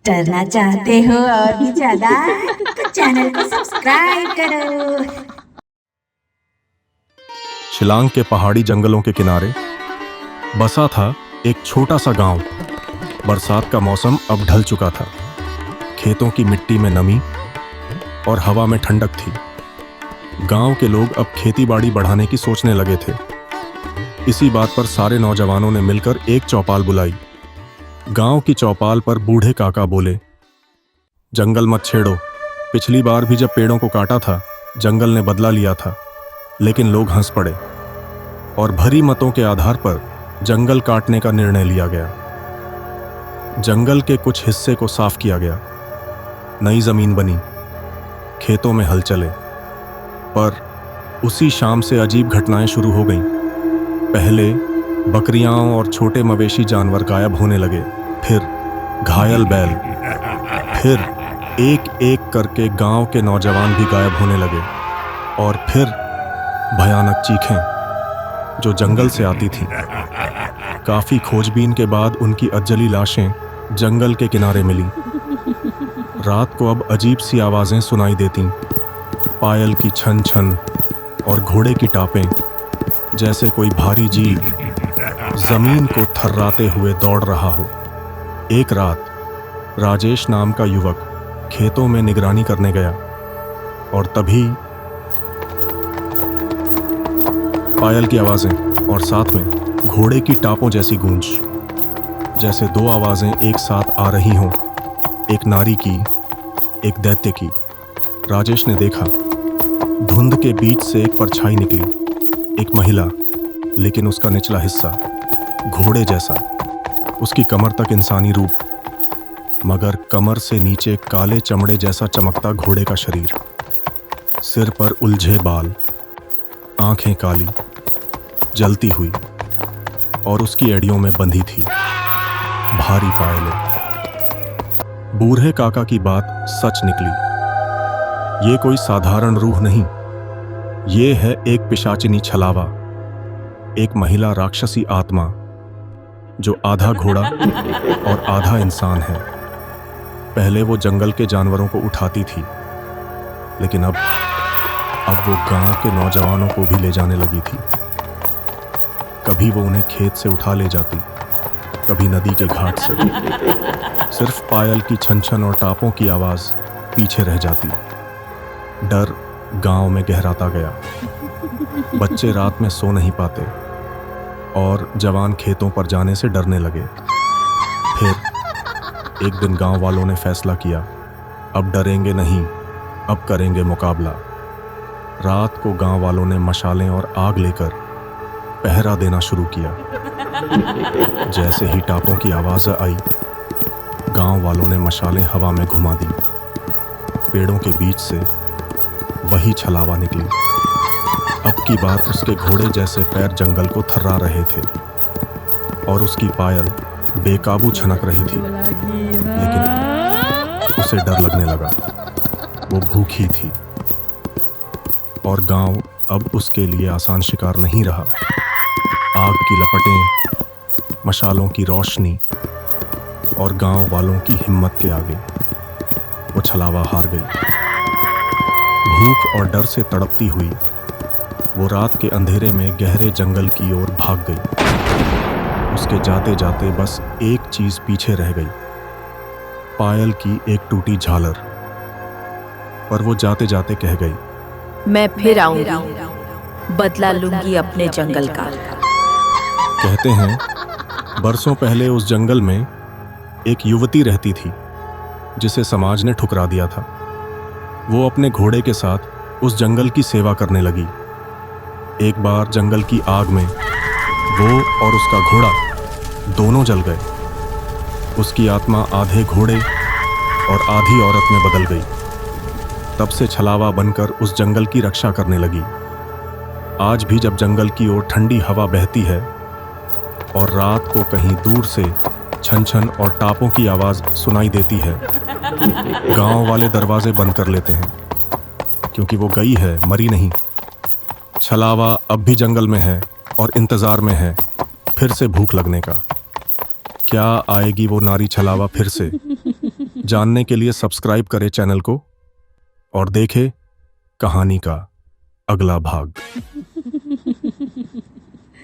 डरना चाहते हो और भी ज्यादा तो चैनल को सब्सक्राइब करो। शिलांग के पहाड़ी जंगलों के किनारे बसा था एक छोटा सा गांव। बरसात का मौसम अब ढल चुका था। खेतों की मिट्टी में नमी और हवा में ठंडक थी। गांव के लोग अब खेतीबाड़ी बढ़ाने की सोचने लगे थे। इसी बात पर सारे नौजवानों ने मिलकर एक चौपाल बुलाई। गांव की चौपाल पर बूढ़े काका बोले, जंगल मत छेड़ो। पिछली बार भी जब पेड़ों को काटा था, जंगल ने बदला लिया था। लेकिन लोग हंस पड़े और भरी मतों के आधार पर जंगल काटने का निर्णय लिया गया। जंगल के कुछ हिस्से को साफ किया गया। नई जमीन बनी, खेतों में हल चले। पर उसी शाम से अजीब घटनाएं शुरू हो गईं। पहले बकरियां और छोटे मवेशी जानवर गायब होने लगे, फिर घायल बैल, फिर एक एक करके गांव के नौजवान भी गायब होने लगे, और फिर भयानक चीखें जो जंगल से आती थीं। काफी खोजबीन के बाद उनकी अधजली लाशें जंगल के किनारे मिली। रात को अब अजीब सी आवाजें सुनाई देतीं, पायल की छन छन और घोड़े की टापें, जैसे कोई भारी जीव जमीन को थर्राते हुए दौड़ रहा हो। एक रात राजेश नाम का युवक खेतों में निगरानी करने गया, और तभी पायल की आवाजें और साथ में घोड़े की टापों जैसी गूंज, जैसे दो आवाजें एक साथ आ रही हों, एक नारी की, एक दैत्य की। राजेश ने देखा, धुंध के बीच से एक परछाई निकली, एक महिला, लेकिन उसका निचला हिस्सा घोड़े जैसा, उसकी कमर तक इंसानी रूप, मगर कमर से नीचे काले चमड़े जैसा चमकता घोड़े का शरीर, सिर पर उलझे बाल, आंखें काली, जलती हुई, और उसकी एड़ियों में बंधी थी भारी पायलें। बूढ़े काका की बात सच निकली। ये कोई साधारण रूह नहीं, ये है एक पिशाचिनी छलावा, एक महिला राक्षसी आत्मा जो आधा घोड़ा और आधा इंसान है। पहले वो जंगल के जानवरों को उठाती थी, लेकिन अब वो गांव के नौजवानों को भी ले जाने लगी थी। कभी वो उन्हें खेत से उठा ले जाती, कभी नदी के घाट से। सिर्फ पायल की छन छन और टापों की आवाज पीछे रह जाती। डर गांव में गहराता गया। बच्चे रात में सो नहीं पाते और जवान खेतों पर जाने से डरने लगे। फिर एक दिन गांव वालों ने फैसला किया, अब डरेंगे नहीं, अब करेंगे मुकाबला। रात को गांव वालों ने मशालें और आग लेकर पहरा देना शुरू किया। जैसे ही टापों की आवाज आई, गांव वालों ने मशालें हवा में घुमा दी। पेड़ों के बीच से वही छलावा निकली। अब की बार उसके घोड़े जैसे पैर जंगल को थर्रा रहे थे, और उसकी पायल बेकाबू छनक रही थी। लेकिन उसे डर लगने लगा। वो भूखी थी, और गांव अब उसके लिए आसान शिकार नहीं रहा। आग की लपटें, मशालों की रोशनी और गांव वालों की हिम्मत के आगे वो छलावा हार गई। भूख और डर से तड़पती हुई वो रात के अंधेरे में गहरे जंगल की ओर भाग गई। उसके जाते जाते बस एक चीज पीछे रह गई, पायल की एक टूटी झालर। पर वो जाते जाते कह गई, मैं फिर आऊंगी, बदला लूंगी अपने जंगल का। कहते हैं बरसों पहले उस जंगल में एक युवती रहती थी जिसे समाज ने ठुकरा दिया था। वो अपने घोड़े के साथ उस जंगल की सेवा करने लगी। एक बार जंगल की आग में वो और उसका घोड़ा दोनों जल गए। उसकी आत्मा आधे घोड़े और आधी औरत में बदल गई। तब से छलावा बनकर उस जंगल की रक्षा करने लगी। आज भी जब जंगल की ओर ठंडी हवा बहती है और रात को कहीं दूर से छन छन और टापों की आवाज सुनाई देती है, गांव वाले दरवाजे बंद कर लेते हैं, क्योंकि वो गई है, मरी नहीं। छलावा अब भी जंगल में है और इंतजार में है फिर से भूख लगने का। क्या आएगी वो नारी छलावा फिर से? जानने के लिए सब्सक्राइब करें चैनल को और देखें कहानी का अगला भाग।